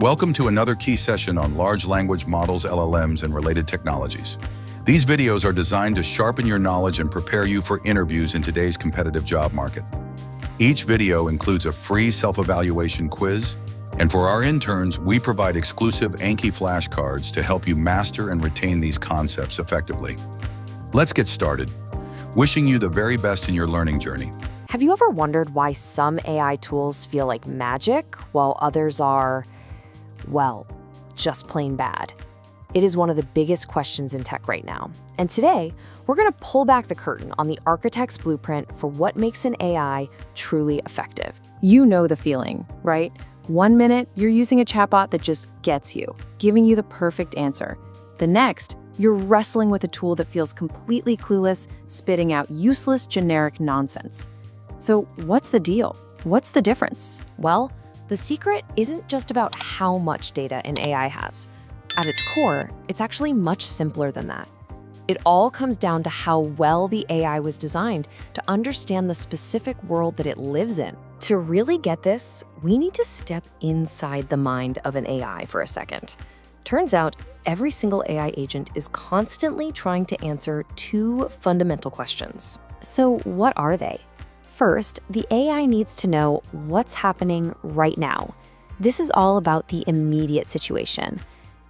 Welcome to another key session on large language models, LLMs, and related technologies. These videos are designed to sharpen your knowledge and prepare you for interviews in today's competitive job market. Each video includes a free self-evaluation quiz, and for our interns, we provide exclusive Anki flashcards to help you master and retain these concepts effectively. Let's get started. Wishing you the very best in your learning journey. Have you ever wondered why some AI tools feel like magic while others are, well, just plain bad? It is one of the biggest questions in tech right now. And today, we're going to pull back the curtain on the architect's blueprint for what makes an AI truly effective. You know the feeling, right? 1 minute, you're using a chatbot that just gets you, giving you the perfect answer. The next, you're wrestling with a tool that feels completely clueless, spitting out useless generic nonsense. So what's the deal? What's the difference? Well, the secret isn't just about how much data an AI has. At its core, it's actually much simpler than that. It all comes down to how well the AI was designed to understand the specific world that it lives in. To really get this, we need to step inside the mind of an AI for a second. Turns out, every single AI agent is constantly trying to answer two fundamental questions. So what are they? First, the AI needs to know what's happening right now. This is all about the immediate situation.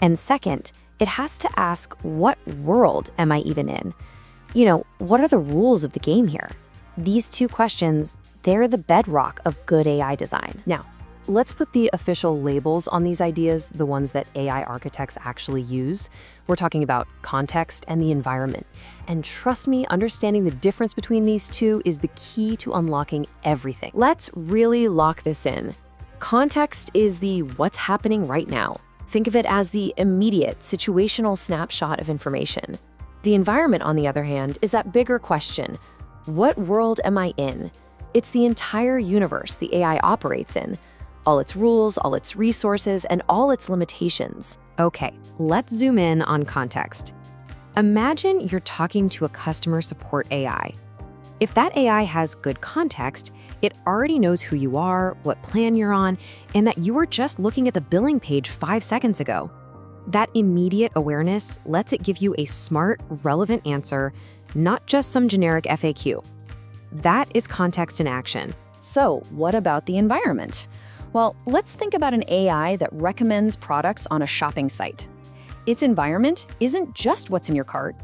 And second, it has to ask, what world am I even in? What are the rules of the game here? These two questions, they're the bedrock of good AI design. Now, let's put the official labels on these ideas, the ones that AI architects actually use. We're talking about context and the environment. And trust me, understanding the difference between these two is the key to unlocking everything. Let's really lock this in. Context is the what's happening right now. Think of it as the immediate, situational snapshot of information. The environment, on the other hand, is that bigger question. What world am I in? It's the entire universe the AI operates in. All its rules, all its resources, and all its limitations. Okay, let's zoom in on context. Imagine you're talking to a customer support AI. If that AI has good context, it already knows who you are, what plan you're on, and that you were just looking at the billing page 5 seconds ago. That immediate awareness lets it give you a smart, relevant answer, not just some generic FAQ. That is context in action. So, what about the environment? Well, let's think about an AI that recommends products on a shopping site. Its environment isn't just what's in your cart.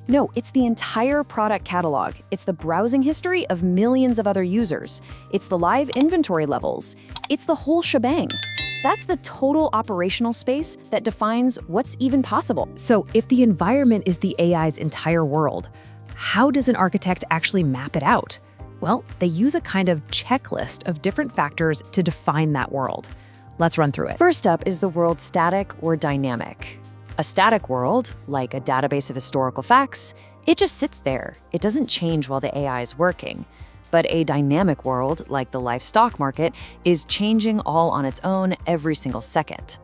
No, it's the entire product catalog. It's the browsing history of millions of other users. It's the live inventory levels. It's the whole shebang. That's the total operational space that defines what's even possible. So if the environment is the AI's entire world, how does an architect actually map it out? Well, they use a kind of checklist of different factors to define that world. Let's run through it. First up is the world static or dynamic. A static world, like a database of historical facts, it just sits there. It doesn't change while the AI is working. But a dynamic world, like the live stock market, is changing all on its own every single second.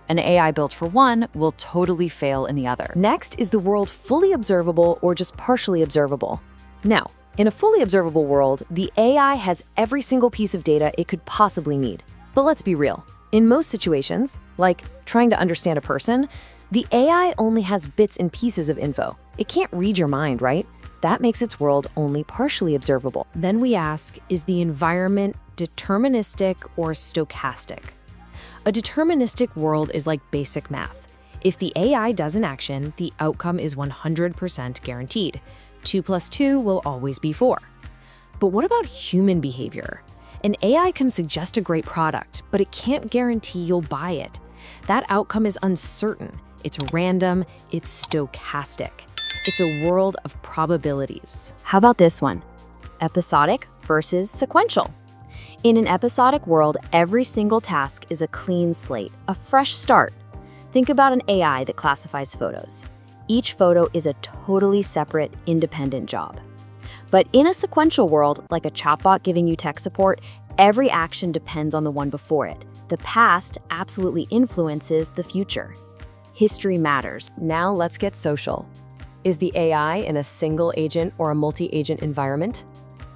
An AI built for one will totally fail in the other. Next is the world fully observable or just partially observable. Now, in a fully observable world, the AI has every single piece of data it could possibly need. But let's be real. In most situations, like trying to understand a person, the AI only has bits and pieces of info. It can't read your mind, right? That makes its world only partially observable. Then we ask, is the environment deterministic or stochastic? A deterministic world is like basic math. If the AI does an action, the outcome is 100% guaranteed. 2 + 2 will always be 4. But what about human behavior? An AI can suggest a great product, but it can't guarantee you'll buy it. That outcome is uncertain. It's random, it's stochastic. It's a world of probabilities. How about this one? Episodic versus sequential. In an episodic world, every single task is a clean slate, a fresh start. Think about an AI that classifies photos. Each photo is a totally separate, independent job. But in a sequential world, like a chatbot giving you tech support, every action depends on the one before it. The past absolutely influences the future. History matters. Now let's get social. Is the AI in a single agent or a multi-agent environment?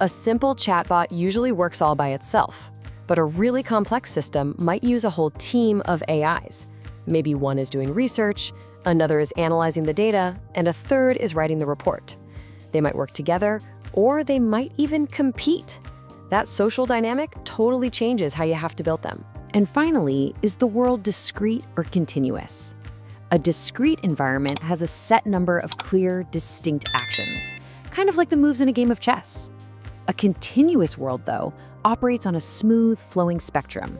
A simple chatbot usually works all by itself. But a really complex system might use a whole team of AIs. Maybe one is doing research, another is analyzing the data, and a third is writing the report. They might work together, or they might even compete. That social dynamic totally changes how you have to build them. And finally, is the world discrete or continuous? A discrete environment has a set number of clear, distinct actions, kind of like the moves in a game of chess. A continuous world, though, operates on a smooth, flowing spectrum.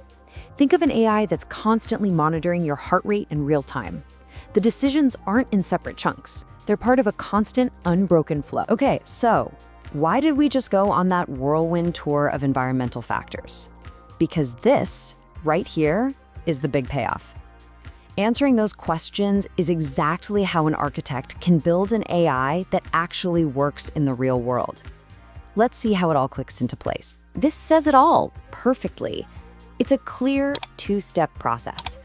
Think of an AI that's constantly monitoring your heart rate in real time. The decisions aren't in separate chunks. They're part of a constant, unbroken flow. Okay, so why did we just go on that whirlwind tour of environmental factors? Because this, right here, is the big payoff. Answering those questions is exactly how an architect can build an AI that actually works in the real world. Let's see how it all clicks into place. This says it all perfectly. It's a clear two-step process.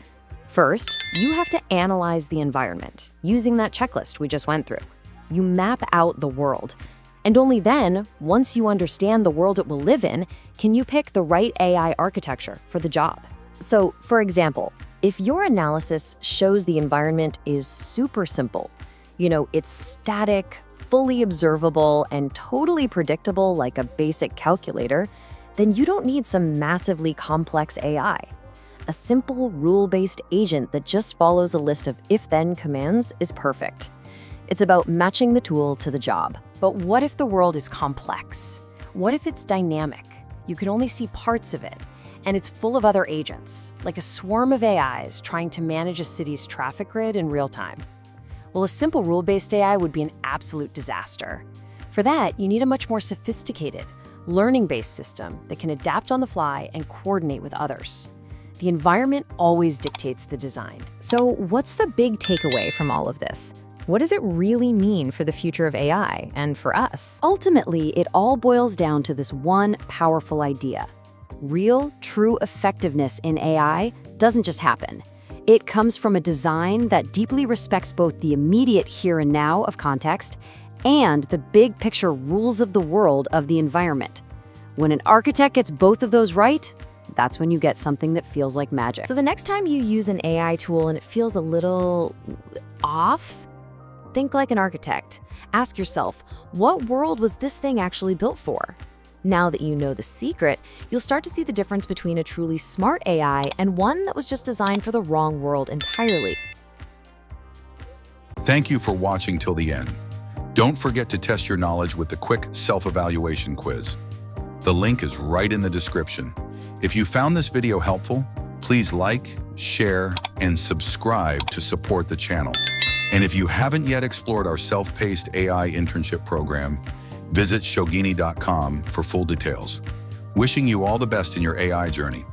First, you have to analyze the environment using that checklist we just went through. You map out the world. And only then, once you understand the world it will live in, can you pick the right AI architecture for the job. So, for example, if your analysis shows the environment is super simple, it's static, fully observable, and totally predictable like a basic calculator, then you don't need some massively complex AI. A simple rule-based agent that just follows a list of if-then commands is perfect. It's about matching the tool to the job. But what if the world is complex? What if it's dynamic? You can only see parts of it, and it's full of other agents, like a swarm of AIs trying to manage a city's traffic grid in real time. Well, a simple rule-based AI would be an absolute disaster. For that, you need a much more sophisticated, learning-based system that can adapt on the fly and coordinate with others. The environment always dictates the design. So what's the big takeaway from all of this? What does it really mean for the future of AI and for us? Ultimately, it all boils down to this one powerful idea. Real, true effectiveness in AI doesn't just happen. It comes from a design that deeply respects both the immediate here and now of context and the big picture rules of the world of the environment. When an architect gets both of those right, that's when you get something that feels like magic. So the next time you use an AI tool and it feels a little off, think like an architect. Ask yourself, what world was this thing actually built for? Now that you know the secret, you'll start to see the difference between a truly smart AI and one that was just designed for the wrong world entirely. Thank you for watching till the end. Don't forget to test your knowledge with the quick self-evaluation quiz. The link is right in the description. If you found this video helpful, please like, share, and subscribe to support the channel. And if you haven't yet explored our self-paced AI internship program, visit shogini.com for full details. Wishing you all the best in your AI journey.